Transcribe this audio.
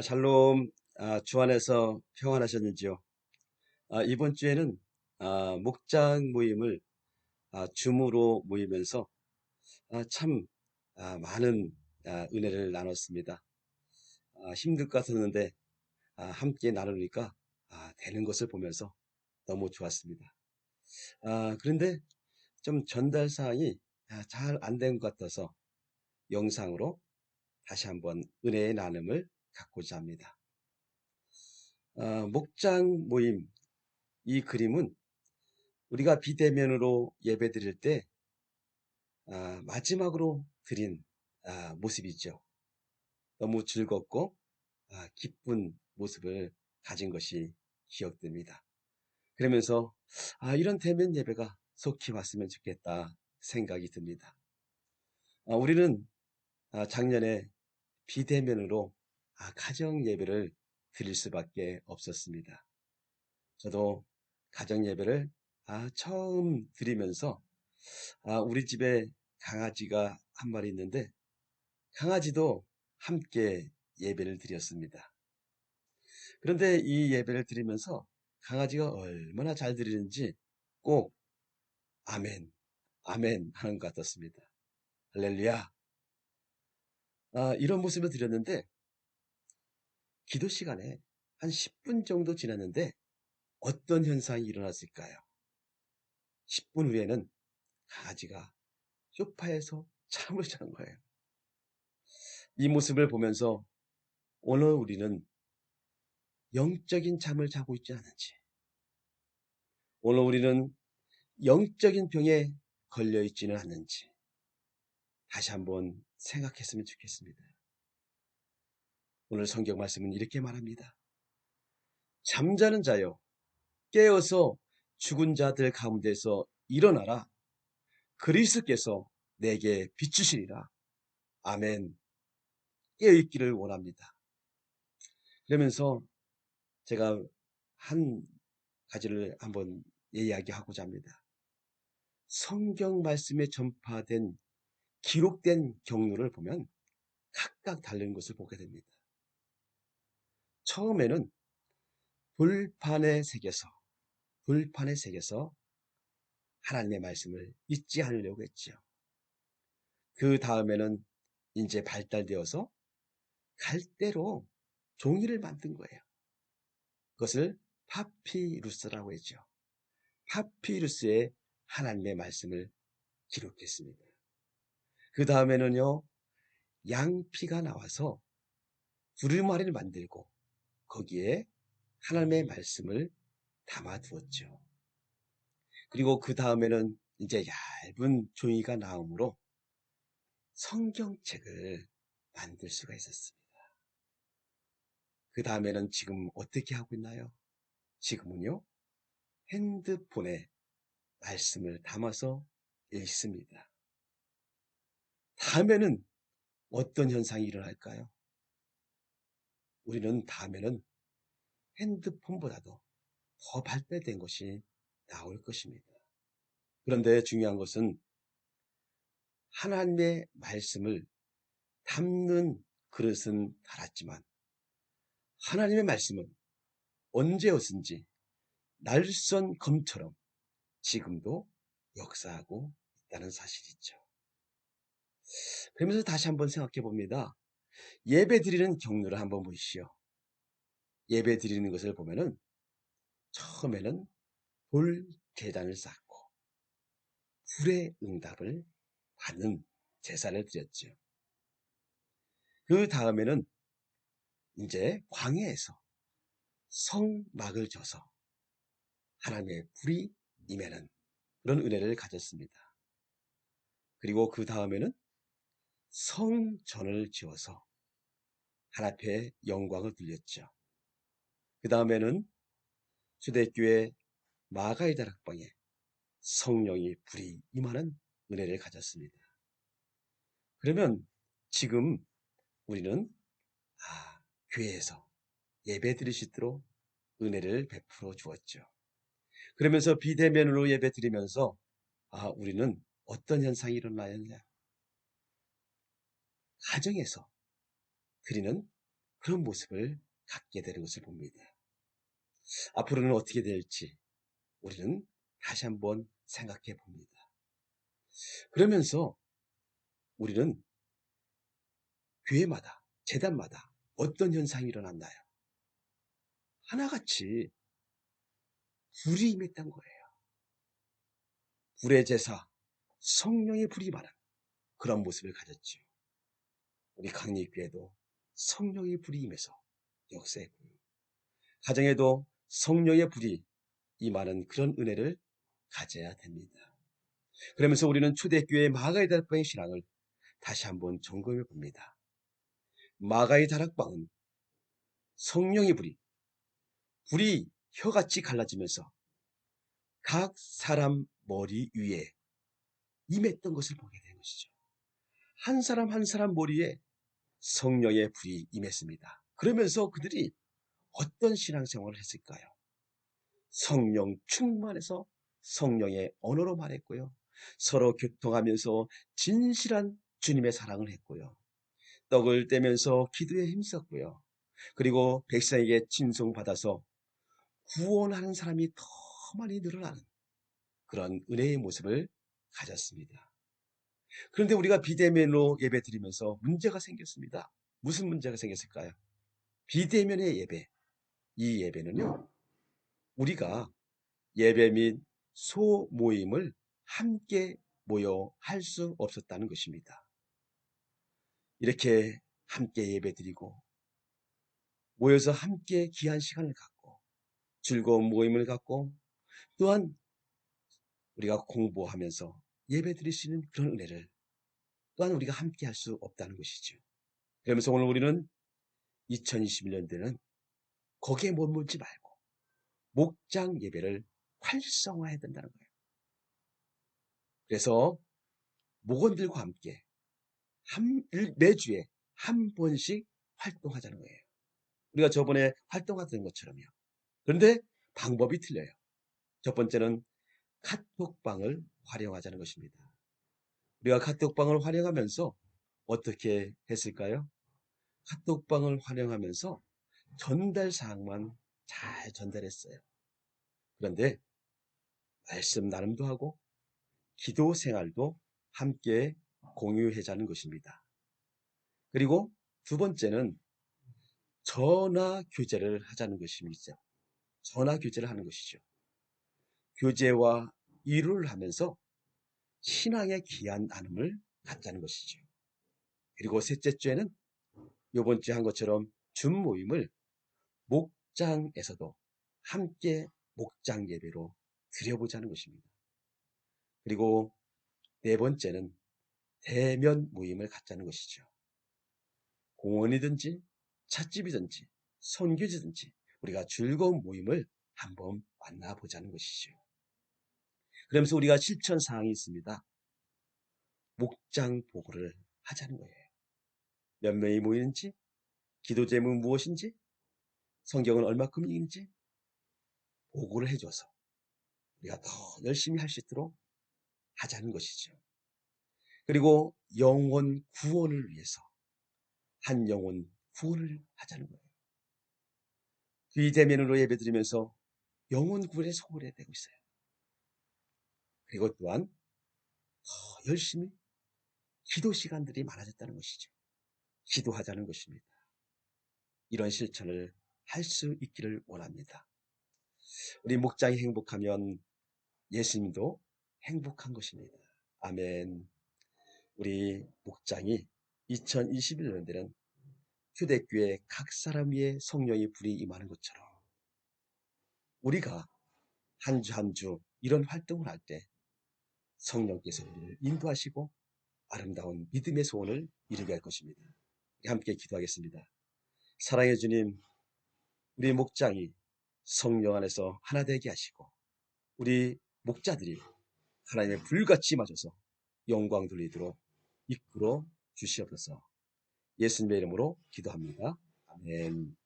샬롬. 주 안에서 평안하셨는지요? 이번 주에는 목장 모임을 줌으로 모이면서 참 많은 은혜를 나눴습니다. 힘들 것 같았는데 함께 나누니까 되는 것을 보면서 너무 좋았습니다. 그런데 좀 전달 사항이 잘 안 된 것 같아서 영상으로 다시 한번 은혜의 나눔을 갖고자 합니다. 목장 모임, 이 그림은 우리가 비대면으로 예배드릴 때 마지막으로 드린 모습이죠. 너무 즐겁고 기쁜 모습을 가진 것이 기억됩니다. 그러면서 이런 대면 예배가 속히 왔으면 좋겠다 생각이 듭니다. 우리는 작년에 비대면으로 가정 예배를 드릴 수밖에 없었습니다. 저도 가정 예배를 처음 드리면서 우리 집에 강아지가 한 마리 있는데 강아지도 함께 예배를 드렸습니다. 그런데 이 예배를 드리면서 강아지가 얼마나 잘 드리는지 꼭 아멘, 아멘 하는 것 같았습니다. 할렐루야. 이런 모습을 드렸는데 기도 시간에 한 10분 정도 지났는데 어떤 현상이 일어났을까요? 10분 후에는 강아지가 소파에서 잠을 잔 거예요. 이 모습을 보면서 오늘 우리는 영적인 잠을 자고 있지 않은지, 오늘 우리는 영적인 병에 걸려 있지는 않는지 다시 한번 생각했으면 좋겠습니다. 오늘 성경 말씀은 이렇게 말합니다. 잠자는 자여, 깨어서 죽은 자들 가운데서 일어나라. 그리스도께서 내게 비추시리라. 아멘. 깨어있기를 원합니다. 그러면서 제가 한 가지를 한번 이야기하고자 합니다. 성경 말씀에 전파된 기록된 경로를 보면 각각 다른 것을 보게 됩니다. 처음에는 불판에 새겨서 하나님의 말씀을 잊지 않으려고 했죠. 그 다음에는 이제 발달되어서 갈대로 종이를 만든 거예요. 그것을 파피루스라고 했죠. 파피루스에 하나님의 말씀을 기록했습니다. 그 다음에는요, 양피가 나와서 두루마리를 만들고 거기에 하나님의 말씀을 담아두었죠. 그리고 그 다음에는 이제 얇은 종이가 나오므로 성경책을 만들 수가 있었습니다. 그 다음에는 지금 어떻게 하고 있나요? 지금은요, 핸드폰에 말씀을 담아서 읽습니다. 다음에는 어떤 현상이 일어날까요? 우리는 다음에는 핸드폰보다도 더 발달된 것이 나올 것입니다. 그런데 중요한 것은 하나님의 말씀을 담는 그릇은 달았지만 하나님의 말씀은 언제였든지 날선 검처럼 지금도 역사하고 있다는 사실이죠. 그러면서 다시 한번 생각해 봅니다. 예배 드리는 경로를 한번 보시오. 예배 드리는 것을 보면은 처음에는 돌 제단을 쌓고 불의 응답을 받는 제사를 드렸죠. 그 다음에는 이제 광야에서 성막을 져서 하나님의 불이 임하는 그런 은혜를 가졌습니다. 그리고 그 다음에는 성전을 지어서 하나님 앞에 영광을 돌렸죠. 그 다음에는 초대교회 마가의 다락방에 성령이 불이 임하는 은혜를 가졌습니다. 그러면 지금 우리는 교회에서 예배 드릴 수 있도록 은혜를 베풀어 주었죠. 그러면서 비대면으로 예배 드리면서 우리는 어떤 현상이 일어나느냐? 가정에서 드리는 그런 모습을 갖게 되는 것을 봅니다. 앞으로는 어떻게 될지 우리는 다시 한번 생각해 봅니다. 그러면서 우리는 교회마다, 재단마다 어떤 현상이 일어났나요? 하나같이 불이 임했던 거예요. 불의 제사, 성령의 불이 임하는 그런 모습을 가졌지요. 우리 강립교회도 성령의 불이 임해서 역사했고요. 가정에도 성령의 불이 임하는 그런 은혜를 가져야 됩니다. 그러면서 우리는 초대교회의 마가의 다락방의 신앙을 다시 한번 점검해 봅니다. 마가의 다락방은 성령의 불이 혀같이 갈라지면서 각 사람 머리 위에 임했던 것을 보게 되는 것이죠. 한 사람 한 사람 머리에 성령의 불이 임했습니다. 그러면서 그들이 어떤 신앙생활을 했을까요? 성령 충만해서 성령의 언어로 말했고요. 서로 교통하면서 진실한 주님의 사랑을 했고요. 떡을 떼면서 기도에 힘썼고요. 그리고 백성에게 칭송받아서 구원하는 사람이 더 많이 늘어나는 그런 은혜의 모습을 가졌습니다. 그런데 우리가 비대면으로 예배 드리면서 문제가 생겼습니다. 무슨 문제가 생겼을까요? 비대면의 예배. 이 예배는요, 우리가 예배 및 소모임을 함께 모여 할 수 없었다는 것입니다. 이렇게 함께 예배 드리고 모여서 함께 귀한 시간을 갖고 즐거운 모임을 갖고 또한 우리가 공부하면서 예배 드릴 수 있는 그런 은혜를 또한 우리가 함께 할 수 없다는 것이죠. 그러면서 오늘 우리는 2021년도에는 거기에 머물지 말고 목장 예배를 활성화해야 된다는 거예요. 그래서 목원들과 함께 매주에 한 번씩 활동하자는 거예요. 우리가 저번에 활동하던 것처럼요. 그런데 방법이 틀려요. 첫 번째는 카톡방을 활용하자는 것입니다. 우리가 카톡방을 활용하면서 어떻게 했을까요? 카톡방을 활용하면서 전달 사항만 잘 전달했어요. 그런데 말씀 나눔도 하고 기도 생활도 함께 공유하자는 것입니다. 그리고 두 번째는 전화 교제를 하자는 것입니다. 전화 교제를 하는 것이죠. 교제와 이루를 하면서 신앙의 귀한 나눔을 갖자는 것이죠. 그리고 셋째 주에는 이번 주에 한 것처럼 준 모임을 목장에서도 함께 목장 예배로 드려보자는 것입니다. 그리고 네 번째는 대면 모임을 갖자는 것이죠. 공원이든지 찻집이든지 선교지든지 우리가 즐거운 모임을 한번 만나보자는 것이죠. 그러면서 우리가 실천 사항이 있습니다. 목장 보고를 하자는 거예요. 몇 명이 모이는지, 기도 제목은 무엇인지, 성경은 얼마큼 읽는지 보고를 해줘서 우리가 더 열심히 할 수 있도록 하자는 것이죠. 그리고 영혼 구원을 위해서 한 영혼 구원을 하자는 거예요. 비대면으로 예배드리면서 영혼 구원에 소홀해야 되고 있어요. 그리고 또한 더 열심히 기도 시간들이 많아졌다는 것이죠. 기도하자는 것입니다. 이런 실천을 할 수 있기를 원합니다. 우리 목장이 행복하면 예수님도 행복한 것입니다. 아멘. 우리 목장이 2021년에는 휴대교회 각 사람 위에 성령의 불이 임하는 것처럼 우리가 한 주 한 주 이런 활동을 할 때 성령께서 우리를 인도하시고 아름다운 믿음의 소원을 이루게 할 것입니다. 함께 기도하겠습니다. 사랑해 주님, 우리 목장이 성령 안에서 하나 되게 하시고 우리 목자들이 하나님의 불같이 맞아서 영광 돌리도록 이끌어 주시옵소서. 예수님의 이름으로 기도합니다. 아멘.